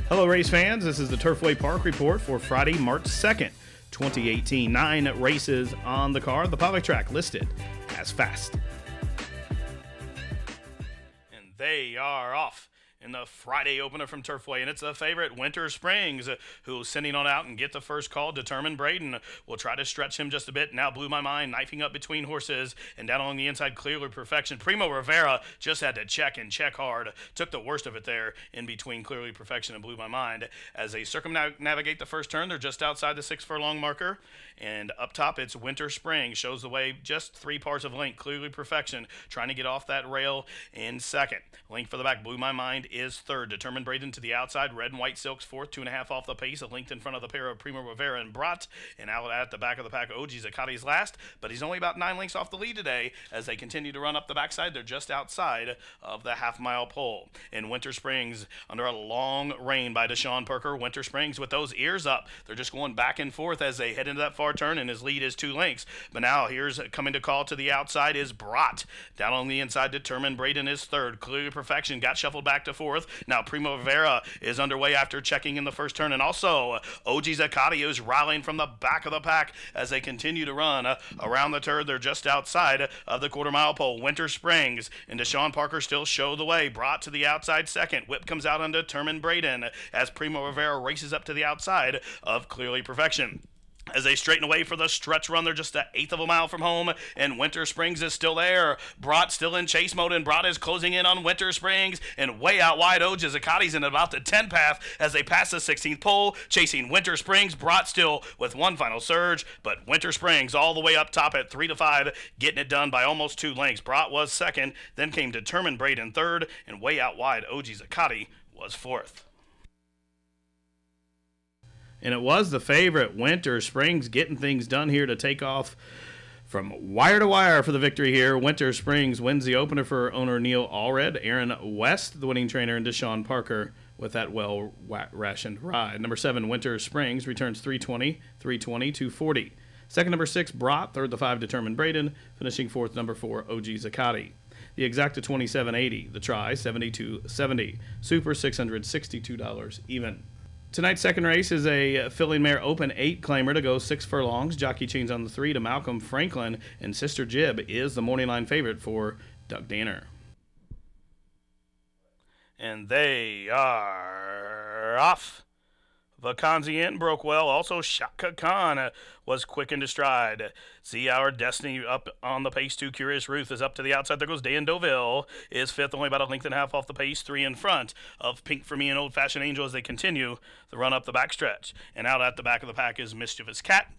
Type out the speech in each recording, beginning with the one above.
Hello, race fans. This is the Turfway Park Report for Friday, March 2nd, 2018. 9 races on the card. The public track listed as fast. And they are off in the Friday opener from Turfway, and it's the favorite, Winter Springs, who's sending on out and get the first call. Determined Braden will try to stretch him just a bit. Now Blew My Mind knifing up between horses, and down along the inside, Clearly Perfection. Primo Rivera just had to check and check hard. Took the worst of it there in between Clearly Perfection and Blew My Mind. As they circumnavigate the first turn, they're just outside the 6 furlong marker, and up top it's Winter Springs. Shows the way just 3 parts of length. Clearly Perfection trying to get off that rail in second. Length for the back, Blew My Mind is third. Determined Braden to the outside. Red and White Silks fourth, 2.5 off the pace. A length in front of the pair of Primo Rivera and Brat. And out at the back of the pack, OG Zacati's last, but he's only about 9 lengths off the lead today as they continue to run up the backside. They're just outside of the half-mile pole. In Winter Springs, under a long rein by Deshaun Perker. Winter Springs with those ears up. They're just going back and forth as they head into that far turn, and his lead is 2 lengths. But now here's coming to call to the outside is Brat. Down on the inside, Determined Braden is third. Clearly Perfection got shuffled back to fourth. Now Primo Rivera is underway after checking in the first turn, and also OG Zacati is rallying from the back of the pack as they continue to run around the turn. They're just outside of the quarter-mile pole. Winter Springs and Deshaun Parker still show the way. Brought to the outside second. Whip comes out on Determined Braden as Primo Rivera races up to the outside of Clearly Perfection. As they straighten away for the stretch run, they're just 1/8 of a mile from home, and Winter Springs is still there. Brat still in chase mode, and Brat is closing in on Winter Springs, and way out wide, OG Zacati's in about the 10 path as they pass the 16th pole, chasing Winter Springs. Brat still with one final surge, but Winter Springs all the way up top at 3-5, getting it done by almost 2 lengths. Brat was second, then came Determined Braden third, and way out wide, OG Zacati was fourth. And it was the favorite, Winter Springs, getting things done here to take off from wire to wire for the victory here. Winter Springs wins the opener for owner Neil Allred. Aaron West, the winning trainer, and Deshaun Parker with that well-rationed ride. Number 7, Winter Springs, returns 320, 320, 240. Second, number 6, Brat. Third, the 5, Determined Braden. Finishing fourth, number 4, OG Zacati. The exacta 27.80. The try, 72.70. Super, $662 even. Tonight's second race is a filling mare open 8 claimer to go 6 furlongs. Jockey change on the 3 to Malcolm Franklin, and Sister Jib is the morning line favorite for Doug Danner. And they are off. Vacanzien broke well. Also, Shaka Khan was quick into stride. See Our Destiny up on the pace. 2 Curious Ruth is up to the outside. There goes Dan Deauville is fifth, only about 1.5 lengths off the pace. 3 in front of Pink for Me and Old Fashioned Angel as they continue the run up the backstretch. And out at the back of the pack is Mischievous Cat,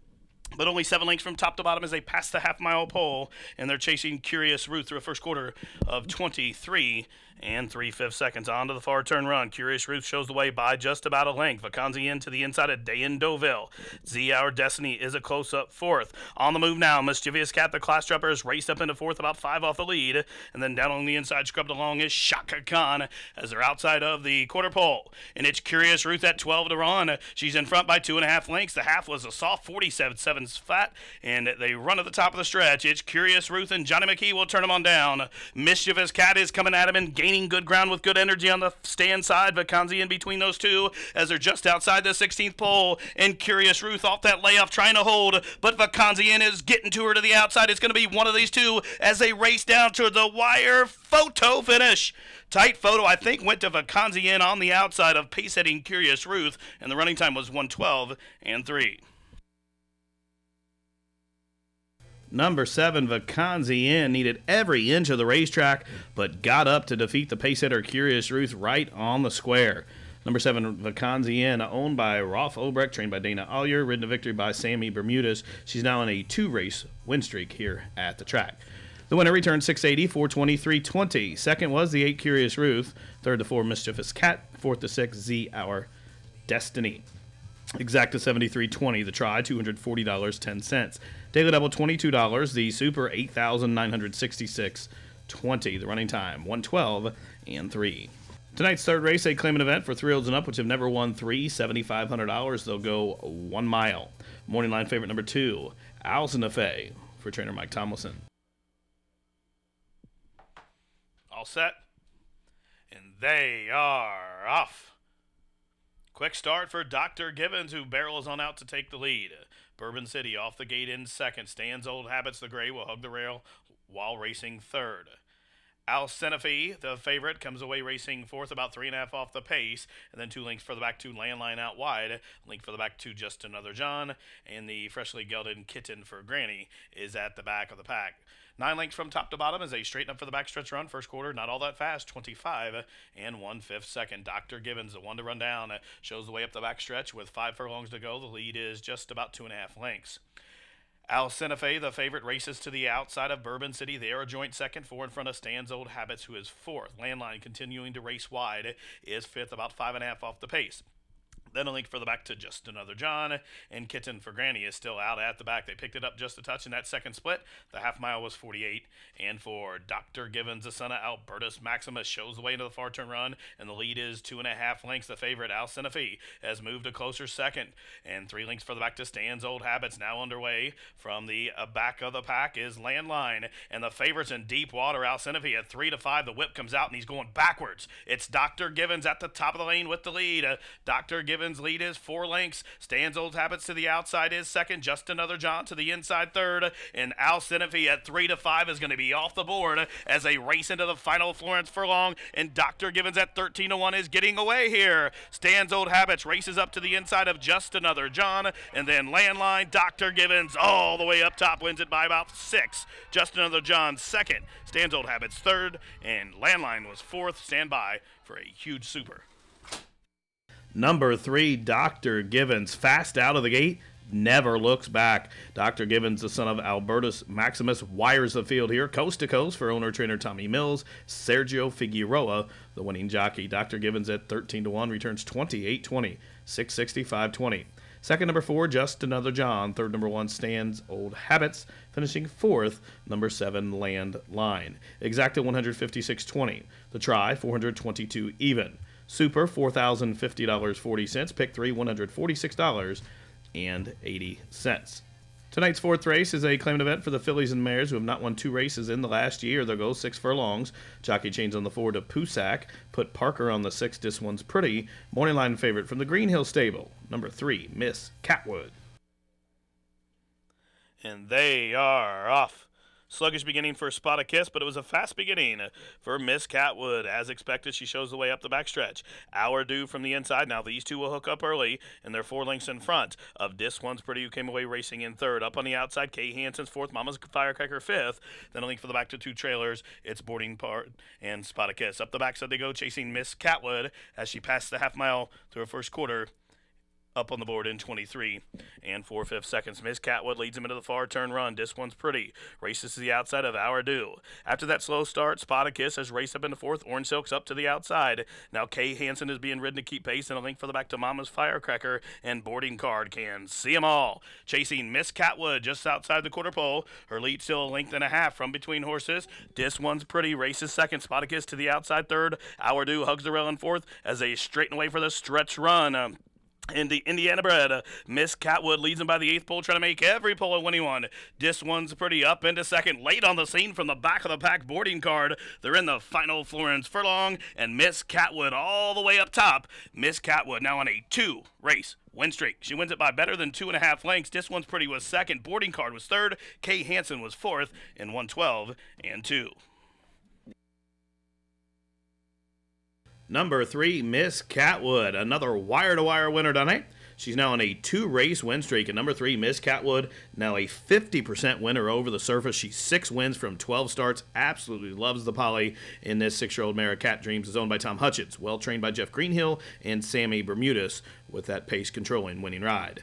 but only 7 lengths from top to bottom as they pass the half-mile pole, and they're chasing Curious Ruth through a first quarter of 23 3/5 seconds. On to the far turn run. Curious Ruth shows the way by just about a length. Vacanzien to the inside of Dayan Deauville. Z Our Destiny is a close-up fourth. On the move now, Mischievous Cat, the class jumper, is raced up into fourth, about 5 off the lead, and then down on the inside, scrubbed along, is Shaka Khan as they're outside of the quarter pole. And it's Curious Ruth at 12 to run. She's in front by 2.5 lengths. The half was a soft 47.7 flat, and they run at the top of the stretch. It's Curious Ruth, and Johnny McKee will turn them on down. Mischievous Cat is coming at him and gaining good ground with good energy on the stand side. Vacanzi in between those two as they're just outside the 16th pole, and Curious Ruth off that layoff trying to hold, but Vacanzi is getting to her to the outside. It's going to be one of these two as they race down to the wire. Photo finish. Tight photo, I think, went to Vacanzi on the outside of pace-heading Curious Ruth, and the running time was 1:12 3. Number 7, Vacanzi needed every inch of the racetrack, but got up to defeat the pace setter Curious Ruth right on the square. Number 7, Vacanzi, owned by Rolf Obrecht, trained by Dana Ollier, ridden to victory by Sammy Bermudez. She's now in a 2-race win streak here at the track. The winner returned 680, 420, 320. Second was the 8, Curious Ruth. Third, the 4, Mischievous Cat. Fourth, the 6, Z Our Destiny. Exacta 73.20. The try, $240.10. Daily double, $22. The super, $8,966.20. The running time, 1:12 3. Tonight's third race, a claimant event for 3-year-olds and up, which have never won $7,500. They'll go 1 mile. Morning line favorite number 2, Alzanafe, for trainer Mike Tomlinson. All set, and they are off. Quick start for Dr. Gibbons, who barrels on out to take the lead. Bourbon City off the gate in second. Stands Old Habits, the gray, will hug the rail while racing third. Alcenafe, the favorite, comes away racing fourth, about 3.5 off the pace, and then 2 lengths further back to Landline out wide, link further back to Just Another John, and the freshly gelded Kitten for Granny is at the back of the pack. 9 lengths from top to bottom as they straighten up for the backstretch run. First quarter, not all that fast, 25 1/5 second. Dr. Gibbons, the one to run down, shows the way up the backstretch with 5 furlongs to go. The lead is just about 2.5 lengths. Alcenafe, the favorite, races to the outside of Bourbon City. They are a joint second, 4 in front of Stands Old Habits, who is fourth. Landline, continuing to race wide, is fifth, about 5.5 off the pace. Then a link further back to Just Another John, and Kitten for Granny is still out at the back. They picked it up just a touch in that second split. The half mile was 48. And for Dr. Gibbons, the son of Albertus Maximus, shows the way into the far turn run, and the lead is 2.5 lengths. The favorite, Alcenafe, has moved a closer second, and 3 lengths further back to Stands Old Habits. Now underway from the back of the pack is Landline, and the favorite's in deep water. Alcenafe at 3-5. The whip comes out, and he's going backwards. It's Dr. Gibbons at the top of the lane with the lead. Dr. Gibbons' lead is 4 lengths. Stands Old Habits to the outside is second. Just Another John to the inside third. And Alcenafe at 3-5 is going to be off the board as they race into the final Florence furlong. And Dr. Gibbons at 13-1 is getting away here. Stands Old Habits races up to the inside of Just Another John. And then Landline, Dr. Gibbons all the way up top, wins it by about 6. Just Another John second. Stands Old Habits third. And Landline was fourth. Stand by for a huge super. Number 3, Dr. Gibbons, fast out of the gate, never looks back. Dr. Gibbons, the son of Albertus Maximus, wires the field here, coast to coast for owner-trainer Tommy Mills. Sergio Figueroa, the winning jockey. Dr. Gibbons at 13-1, returns 28-20, 665-20. Second, number 4, Just Another John. Third, number 1, Stands Old Habits. Finishing fourth, number 7, Landline. Exacta 156.20. The try, 422 even. Super, $4,050.40. Pick 3, $146.80. Tonight's fourth race is a claimant event for the fillies and mares who have not won 2 races in the last year. They'll go 6 furlongs. Jockey chains on the 4 to Pusack. Put Parker on the 6. This one's pretty. Morning line favorite from the Green Hill Stable. Number 3, Miss Catwood. And they are off. Sluggish beginning for Spot a Kiss, but it was a fast beginning for Miss Catwood. As expected, she shows the way up the backstretch. Hour due from the inside. Now these two will hook up early, and they're 4 lengths in front of This One's Pretty, who came away racing in third. Up on the outside, Kay Hansen's fourth, Mama's Firecracker fifth. Then a link for the back to 2 trailers. It's Boarding Part and Spot a Kiss. Up the backside they go, chasing Miss Catwood as she passed the half mile through her first quarter. Up on the board in 23 4/5 seconds. Miss Catwood leads him into the far turn run. This One's Pretty races to the outside of Our Due. After that slow start, Spot a Kiss has raced up into fourth. Orange Silk's up to the outside. Now Kay Hansen is being ridden to keep pace, and a link for the back to Mama's Firecracker, and Boarding Card can see them all. Chasing Miss Catwood just outside the quarter pole. Her lead still a length and a half from between horses. This One's Pretty races second. Spot a Kiss to the outside third. Our Due hugs the rail in fourth as they straighten away for the stretch run. In the Indiana bred, Miss Catwood leads him by the 8th pole, trying to make every pole a winning one. This One's Pretty up into second. Late on the scene from the back of the pack, Boarding Card. They're in the final Florence furlong, and Miss Catwood all the way up top. Miss Catwood now on a 2-race win streak. She wins it by better than 2.5 lengths. This One's Pretty was second. Boarding Card was third. Kay Hansen was fourth in 112-2. Number 3, Miss Catwood, another wire-to-wire winner tonight. She's now on a 2-race win streak. And number 3, Miss Catwood, now a 50% winner over the surface. She's 6 wins from 12 starts. Absolutely loves the poly in this 6-year-old mare. Cat Dreams is owned by Tom Hutchins, well trained by Jeff Greenhill and Sammy Bermudez with that pace-controlling winning ride.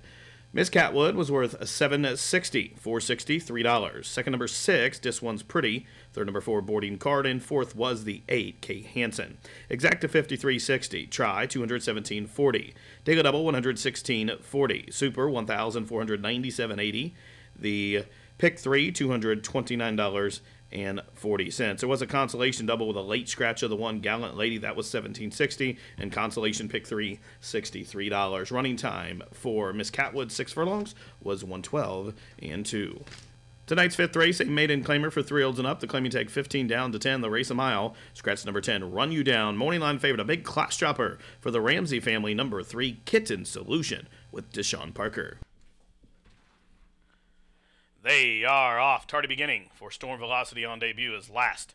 Miss Catwood was worth $760, $460, $3. Second, number 6, This One's Pretty. Third, number 4, Boarding Card. And fourth was the 8, Kay Hansen. Exacta 53.60. Try 217.40. Take a double 116.40. Super 1,497.80. The pick 3 $229.40. There was a consolation double with a late scratch of the 1 Gallant Lady. That was $17.60. And consolation pick 3 $63. Running time for Miss Catwood 6 furlongs was 112-2. Tonight's fifth race, a maiden claimer for 3-year-olds and up. The claiming take 15 down to 10. The race a mile. Scratch number 10, Run You Down. Morning line favorite, a big class dropper for the Ramsey family. Number 3, Kitten Solution with Deshaun Parker. They are off. Tardy beginning for Storm Velocity on debut is last.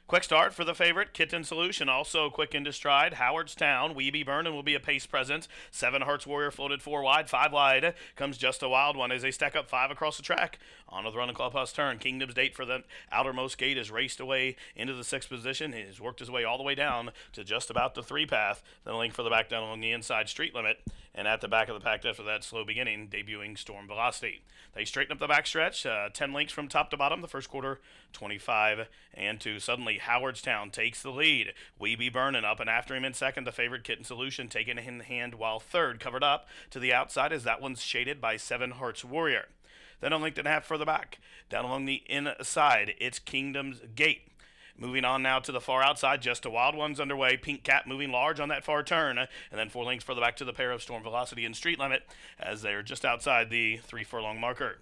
Quick start for the favorite, Kitten Solution. Also quick into stride, Howardstown. We Be Burnin' will be a pace presence. 7 Hearts Warrior floated 4 wide, 5 wide. Comes Just a Wild One as they stack up 5 across the track. On to the run and clubhouse turn. Kingdom's Date for the outermost gate is raced away into the 6th position. He's worked his way all the way down to just about the 3 path. Then a link for the back down along the inside street limit. And at the back of the pack after that slow beginning, debuting Storm Velocity. They straighten up the backstretch, 10 links from top to bottom. The first quarter, 25 and 2. Suddenly, Howardstown takes the lead. We Be Burnin' up and after him in second. The favorite, Kitten Solution, taken in hand while third. Covered up to the outside as that one's shaded by 7 Hearts Warrior. Then a length and a half further back. Down along the inside, it's Kingdom's Gate. Moving on now to the far outside, Just a Wild One's underway. Pink Cat moving large on that far turn. And then 4 lengths further back to the pair of Storm Velocity and Street Limit as they're just outside the 3 furlong marker.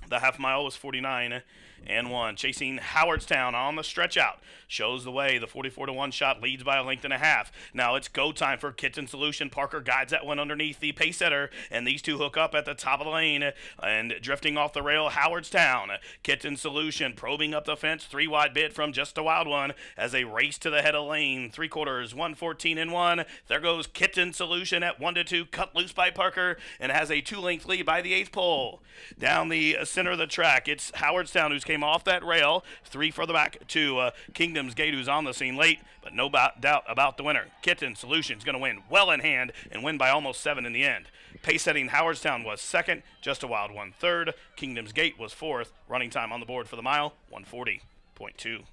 The half mile was 49 and 1. Chasing Howardstown on the stretch out. Shows the way. The 44-1 shot leads by a length and a half. Now it's go time for Kitten Solution. Parker guides that one underneath the pace setter. And these two hook up at the top of the lane. And drifting off the rail, Howardstown. Kitten Solution probing up the fence. 3 wide bid from Just a Wild One as they race to the head of lane. 3 quarters, 114 and 1. There goes Kitten Solution at 1-2. Cut loose by Parker and has a 2-length lead by the 8th pole. Down the center of the track, it's Howardstown who's came off that rail. 3 further back to Kingdom's Gate, who's on the scene late, but no doubt about the winner. Kitten Solution's going to win well in hand and win by almost 7 in the end. Pace setting, Howardstown was second, Just a Wild One third, Kingdom's Gate was fourth. Running time on the board for the mile, 140.2.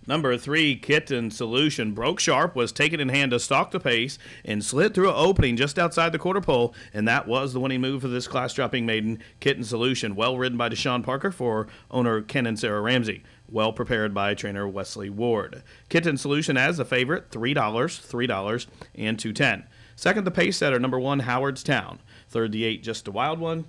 Number 3, Kitten Solution, broke sharp, was taken in hand to stalk the pace, and slid through an opening just outside the quarter pole, and that was the winning move for this class-dropping maiden, Kitten Solution. Well ridden by Deshaun Parker for owner Ken and Sarah Ramsey. Well prepared by trainer Wesley Ward. Kitten Solution as the favorite, $3, $3, and $2.10. Second, the pace setter, number 1, Howardstown. Third, the 8, Just a Wild One.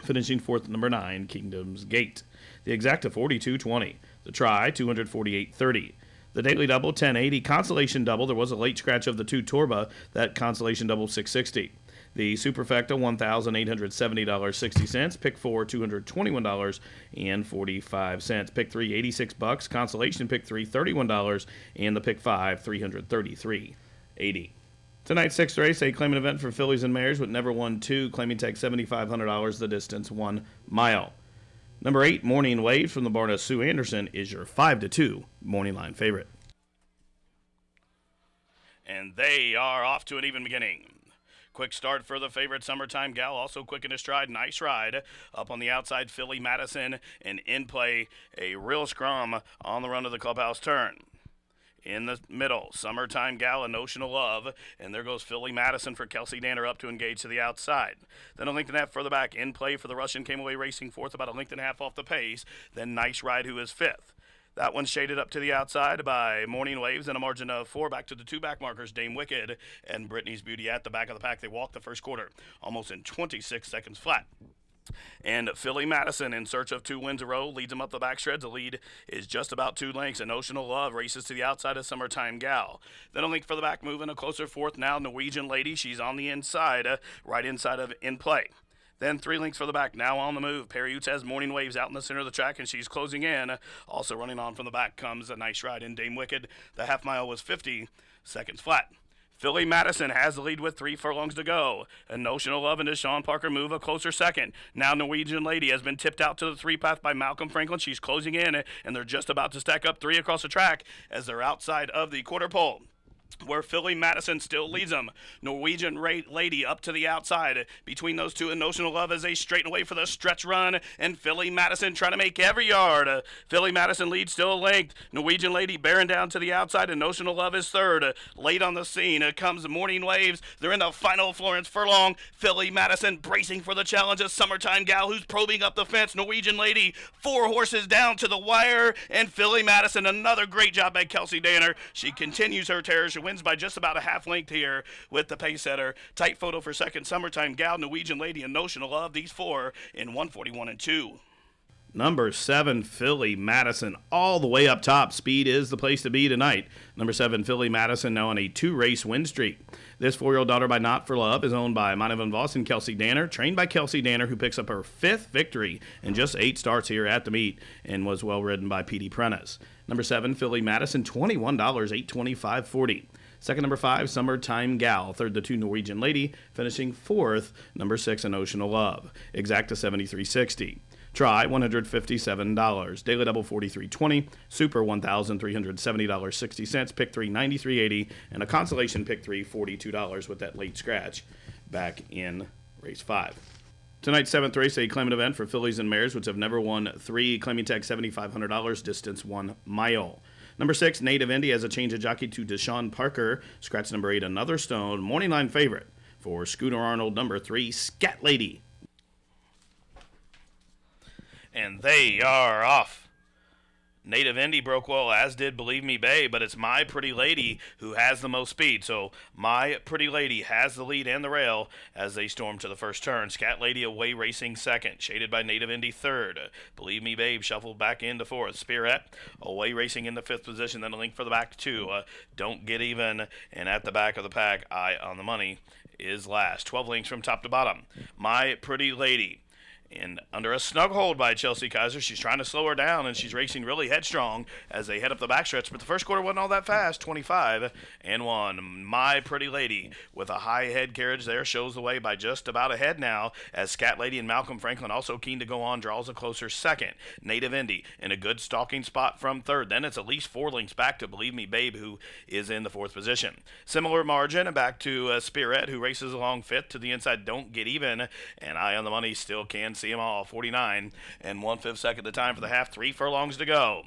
Finishing fourth, number 9, Kingdom's Gate. The exacta, 42.20. The try, 248.30. The daily double, 1080. Consolation double, there was a late scratch of the 2 Torba. That consolation double, 660. The superfecta, $1,870.60. Pick 4, $221.45. Pick 3, $86. Consolation pick 3, $31. And the pick 5, $333.80. Tonight's 6th race, a claiming event for fillies and mares with never won 2. Claiming take $7,500. The distance, 1 mile. Number 8, Morning Waves from the barn of Sue Anderson is your 5-2 morning line favorite. And they are off to an even beginning. Quick start for the favorite, Summertime Gal, also quick in his stride. Nice ride. Up on the outside, Philly Madison, and in play, a real scrum on the run of the clubhouse turn. In the middle, Summertime Gal, a Notional Love, and there goes Philly Madison for Kelsey Danner up to engage to the outside. Then a length and a half further back, in play for the Russian, came away racing fourth, about a length and a half off the pace. Then Nice Ride, who is fifth. That one shaded up to the outside by Morning Waves and a margin of 4 back to the 2 back markers, Dame Wicked and Brittany's Beauty at the back of the pack. They walked the first quarter almost in 26 seconds flat. And Philly Madison, in search of 2 wins a row, leads him up the backstretch. The lead is just about 2 lengths. Notional Love races to the outside of Summertime Gal. Then a length for the back, moving a closer fourth now, Norwegian Lady. She's on the inside, right inside of In Play. Then 3 lengths for the back, now on the move. Perry Utes has Morning Waves out in the center of the track, and she's closing in. Also running on from the back comes a Nice Ride in Dame Wicked. The half mile was 50 seconds flat. Philly Madison has the lead with 3 furlongs to go. And Notional Love and Deshaun Parker move a closer second. Now Norwegian Lady has been tipped out to the 3 path by Malcolm Franklin. She's closing in, and they're just about to stack up 3 across the track as they're outside of the quarter pole, where Philly Madison still leads them. Norwegian Lady up to the outside. Between those two and Notional Love as they straighten away for the stretch run, and Philly Madison trying to make every yard. Philly Madison leads still a length. Norwegian Lady bearing down to the outside, and Notional Love is third. Late on the scene comes Morning Waves. They're in the final Florence furlong. Philly Madison bracing for the challenge of Summertime Gal, who's probing up the fence. Norwegian Lady 4 horses down to the wire, and Philly Madison, another great job by Kelsey Danner. She continues her tear. Benefactor wins by just about a half length here with the pace setter. Tight photo for second. Summertime Gal, Norwegian Lady, and Notional Love. These four in 141 and 2. Number 7, Philly Madison, all the way up top. Speed is the place to be tonight. Number 7, Philly Madison, now on a 2-race win streak. This 4-year-old daughter by Not for Love is owned by Mina Van Voss and Kelsey Danner, trained by Kelsey Danner, who picks up her 5th victory in just 8 starts here at the meet and was well ridden by P.D. Prentice. Number 7, Philly Madison, $21, $825.40. Second, number 5, Summertime Gal. Third, the 2, Norwegian Lady. Finishing 4th, number 6, Emotional Love. Exacta, $73.60. Try, $157. Daily Double, $43.20. Super, $1,370.60. Pick 3, $93.80. And a consolation pick 3, $42 with that late scratch back in race 5. Tonight's 7th race, a claimant event for fillies and mares, which have never won 3. Claiming tag $7,500, distance 1 mile. Number 6, Native Indy has a change of jockey to Deshaun Parker. Scratch number 8, Another Stone. Morning line favorite for Scooter Arnold. Number 3, Scat Lady. And they are off. Native Indy broke well, as did Believe Me Babe, but it's My Pretty Lady who has the most speed. So My Pretty Lady has the lead and the rail as they storm to the first turn. Scat Lady away racing second, shaded by Native Indy third. Believe Me Babe shuffled back into fourth. Spirit away racing in the 5th position, then a link for the back 2. Don't Get Even, and at the back of the pack, Eye on the Money is last. 12 links from top to bottom. My Pretty Lady. And under a snug hold by Chelsea Kaiser. She's trying to slow her down, and she's racing really headstrong as they head up the backstretch. But the first quarter wasn't all that fast, 25 and 1. My Pretty Lady with a high head carriage there shows the way by just about a head now, as Scat Lady and Malcolm Franklin, also keen to go on, draws a closer second. Native Indy in a good stalking spot from third. Then it's at least 4 links back to Believe Me Babe, who is in the 4th position. Similar margin back to Spirit, who races along 5th to the inside. Don't Get Even, and Eye on the Money still can see them all. 49 and 1/5 second the time for the half. 3 furlongs to go.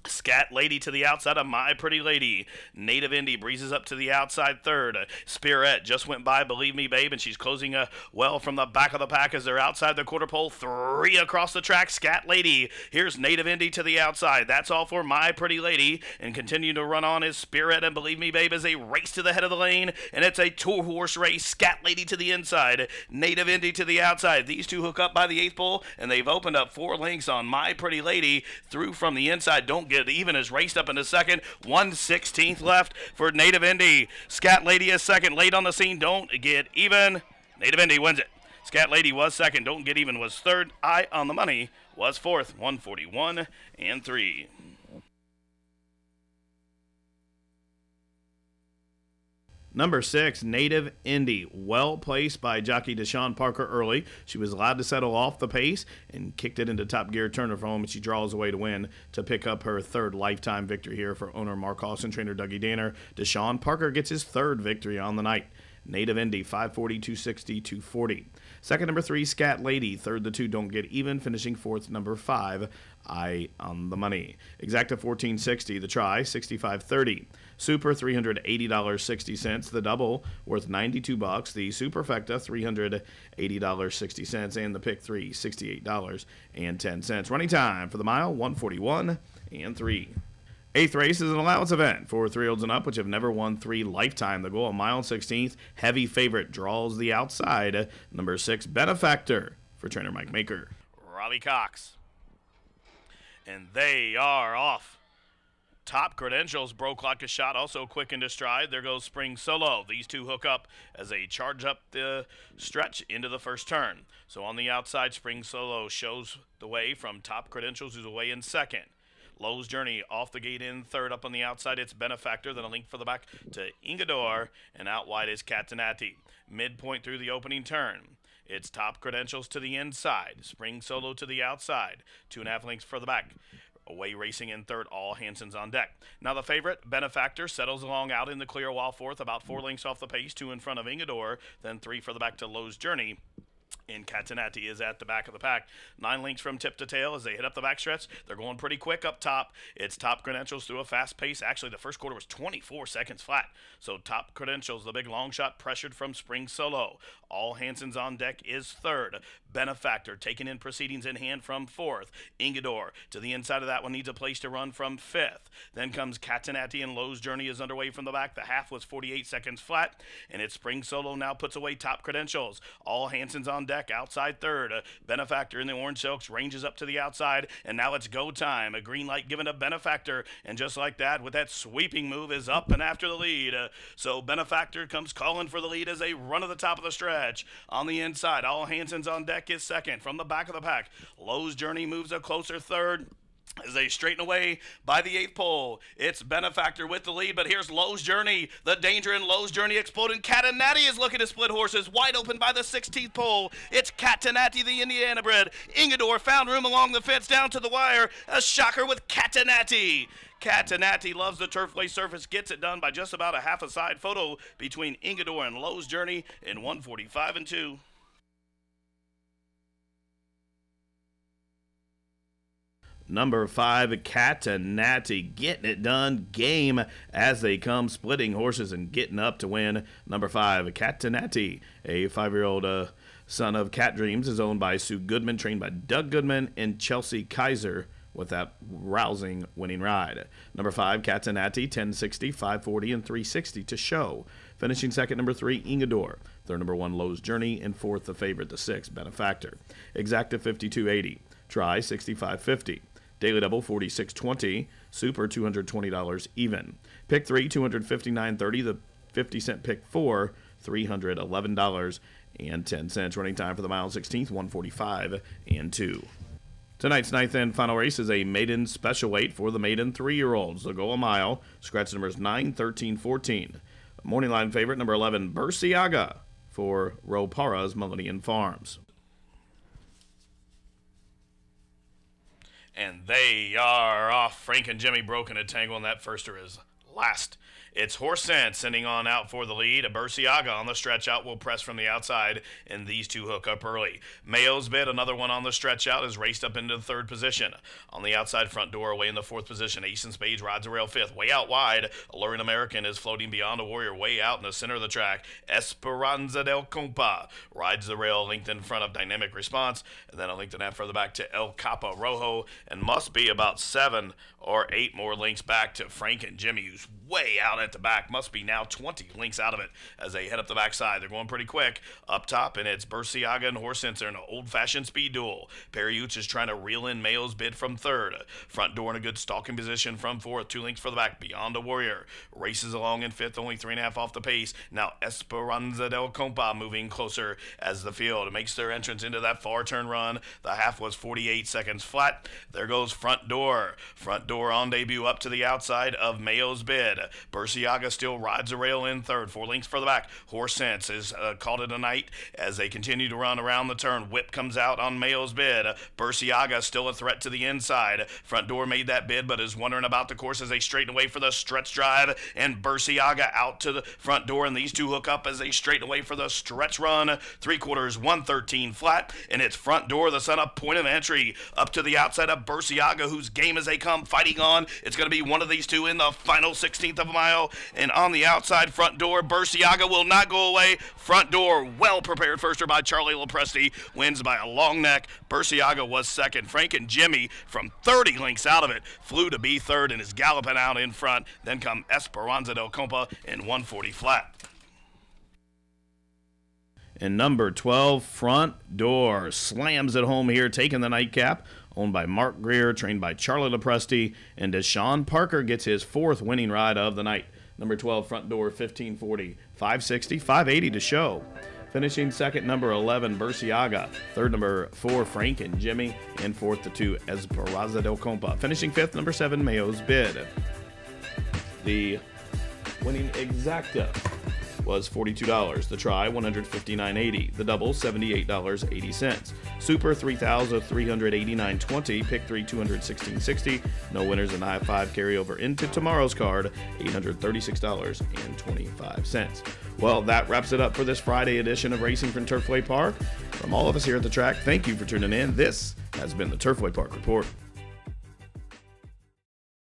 Scat Lady to the outside of My Pretty Lady. Native Indy breezes up to the outside third. Spirit just went by Believe Me Babe, and she's closing well from the back of the pack as they're outside the quarter pole. 3 across the track. Scat Lady. Here's Native Indy to the outside. That's all for My Pretty Lady. And continuing to run on is Spirit, and Believe Me Babe is a race to the head of the lane, and it's a 2-horse race. Scat Lady to the inside. Native Indy to the outside. These two hook up by the 8th pole, and they've opened up 4 links on My Pretty Lady. Through from the inside. Don't Get Even is raced up into second. 1/16 left for Native Indy. Scat Lady is second. Late on the scene. Don't Get Even. Native Indy wins it. Scat Lady was second. Don't Get Even was third. Eye on the Money was 4th. 141 and 3. Number 6, Native Indy, well placed by jockey Deshaun Parker early. She was allowed to settle off the pace and kicked it into top gear, turned her home, and she draws away to win to pick up her 3rd lifetime victory here for owner Mark Austin, trainer Dougie Danner. Deshaun Parker gets his 3rd victory on the night. Native Indy, 540, 260, 240. Second, number 3, Scat Lady. Third, the 2, Don't Get Even. Finishing 4th, number 5, Eye on the Money. Exacta, 1460. The Try, 65.30. Super, $380.60. The Double, worth $92. The Superfecta, $380.60. And the Pick 3, $68.10. Running time for the mile, 141 and 3. 8th race is an allowance event for 3-year-olds and up, which have never won 3 lifetime. The goal, a mile and 16th. Heavy favorite draws the outside. Number 6, Benefactor for trainer Mike Maker. Robbie Cox. And they are off. Top Credentials broke like a shot, also quick into stride. There goes Spring Solo. These two hook up as they charge up the stretch into the first turn. So on the outside, Spring Solo shows the way from Top Credentials, who's away in second. Lowe's Journey off the gate in third. Up on the outside, it's Benefactor. Then a link for the back to Ingador. And out wide is Catanati. Midpoint through the opening turn. It's Top Credentials to the inside. Spring Solo to the outside. 2.5 links for the back. Away racing in third. All Hansons on deck. Now the favorite, Benefactor, settles along out in the clear while fourth. About 4 links off the pace. 2 in front of Ingador. Then 3 for the back to Lowe's Journey. And Catanati is at the back of the pack. 9 lengths from tip to tail as they hit up the backstretch. They're going pretty quick up top. It's Top Credentials through a fast pace. Actually, the first quarter was 24 seconds flat. So Top Credentials, the big long shot, pressured from Spring Solo. All Hanson's on deck is third. Benefactor taking in proceedings in hand from fourth. Ingador to the inside of that one needs a place to run from fifth. Then comes Catanati, and Lowe's Journey is underway from the back. The half was 48 seconds flat. And it's Spring Solo now puts away Top Credentials. All Hanson's on deck outside third. Benefactor in the orange silks ranges up to the outside, and now it's go time. A green light given to Benefactor, and just like that, with that sweeping move, is up and after the lead. So Benefactor comes calling for the lead as they run to the top of the stretch. On the inside, All Hanson's on deck is second. From the back of the pack, Lowe's Journey moves a closer third as they straighten away by the 8th pole. It's Benefactor with the lead, but here's Lowe's Journey. The danger in Lowe's Journey exploding. Catanati is looking to split horses, wide open by the 16th pole. It's Catanati, the Indiana bred. Ingador found room along the fence down to the wire. A shocker with Catanati. Catanati loves the Turfway surface, gets it done by just about a half a side photo between Ingador and Lowe's Journey in 1:45 and 2. Number 5, Catanati, getting it done. Game as they come, splitting horses and getting up to win. Number 5, Catanati, a 5-year-old son of Cat Dreams, is owned by Sue Goodman, trained by Doug Goodman and Chelsea Kaiser, with that rousing winning ride. Number 5, Catanati, 1060, 540, and 360 to show. Finishing second, number 3, Ingador. Third, number 1, Lowe's Journey. And fourth, the favorite, the 6, Benefactor. Exacta, 52.80. Try, 65.50. Daily double, 46.20. Super, $220 even. Pick 3, $259.30. The 50-cent pick 4, $311.10. Running time for the mile 16th, 1:45 and 2. Tonight's ninth and final race is a maiden special weight for the maiden 3-year-olds. They'll go a mile. Scratch numbers 9, 13, 14. Morning line favorite, number 11, Bursiaga for Ropara's Millennium Farms. And they are off. Frank and Jimmy broken a tangle, and that firster is last. It's Horse Sense sending on out for the lead. A Bursiaga on the stretch out will press from the outside, and these two hook up early. Mayo's Bid, another one on the stretch out, is raced up into the 3rd position. On the outside front door, away in the 4th position, Ace and Spades rides the rail 5th. Way out wide, Alluring American is floating beyond a Warrior, way out in the center of the track. Esperanza del Compa rides the rail, length in front of Dynamic Response, and then a length and a half further back to El Capa Rojo, and must be about 7 or 8 more lengths back to Frank and Jimmy, who's way out at the back. Must be now 20 lengths out of it as they head up the backside. They're going pretty quick up top, and it's Bursiaga and Horse Sense in an old-fashioned speed duel. Perry Utes is trying to reel in Mayo's Bid from 3rd. Front door in a good stalking position from 4th. 2 lengths for the back. Beyond a Warrior races along in 5th, only 3.5 off the pace. Now Esperanza del Compa moving closer as the field makes their entrance into that far turn run. The half was 48 seconds flat. There goes Front Door. Front door on debut up to the outside of Mayo's Bid. Bursiaga still rides the rail in 3rd. 4 lengths for the back. Horse Sense is called it a night as they continue to run around the turn. Whip comes out on Mayo's Bid. Bursiaga still a threat to the inside. Front door made that bid, but is wondering about the course as they straighten away for the stretch drive. And Bursiaga out to the front door, and these two hook up as they straighten away for the stretch run. 3/4, 113 flat, and it's Front Door, the son of Point of Entry, up to the outside of Bursiaga, whose game as they come fighting on. It's going to be one of these two in the final 16th of a mile. And on the outside, Front Door, Bursiaga will not go away. Front Door, well prepared firster by Charlie Lopresti, wins by a long neck. Bursiaga was second. Frank and Jimmy from 30 lengths out of it flew to be third and is galloping out in front. Then come Esperanza del Compa in 140 flat. And number 12, Front Door, slams it home here, taking the nightcap. Owned by Mark Greer, trained by Charlie Lopresti, and Deshaun Parker gets his 4th winning ride of the night. Number 12, Front Door, 1540, 560, 580 to show. Finishing second, number 11, Bursiaga. Third, number 4, Frank and Jimmy. And fourth, the 2, Esperanza del Compa. Finishing 5th, number 7, Mayo's Bid. The winning exacta was $42. The try, $159.80. The double, $78.80. Super, $3,389.20. Pick 3, $216.60. No winners in the high 5 carryover into tomorrow's card, $836.25. Well, that wraps it up for this Friday edition of Racing from Turfway Park. From all of us here at the track, thank you for tuning in. This has been the Turfway Park Report.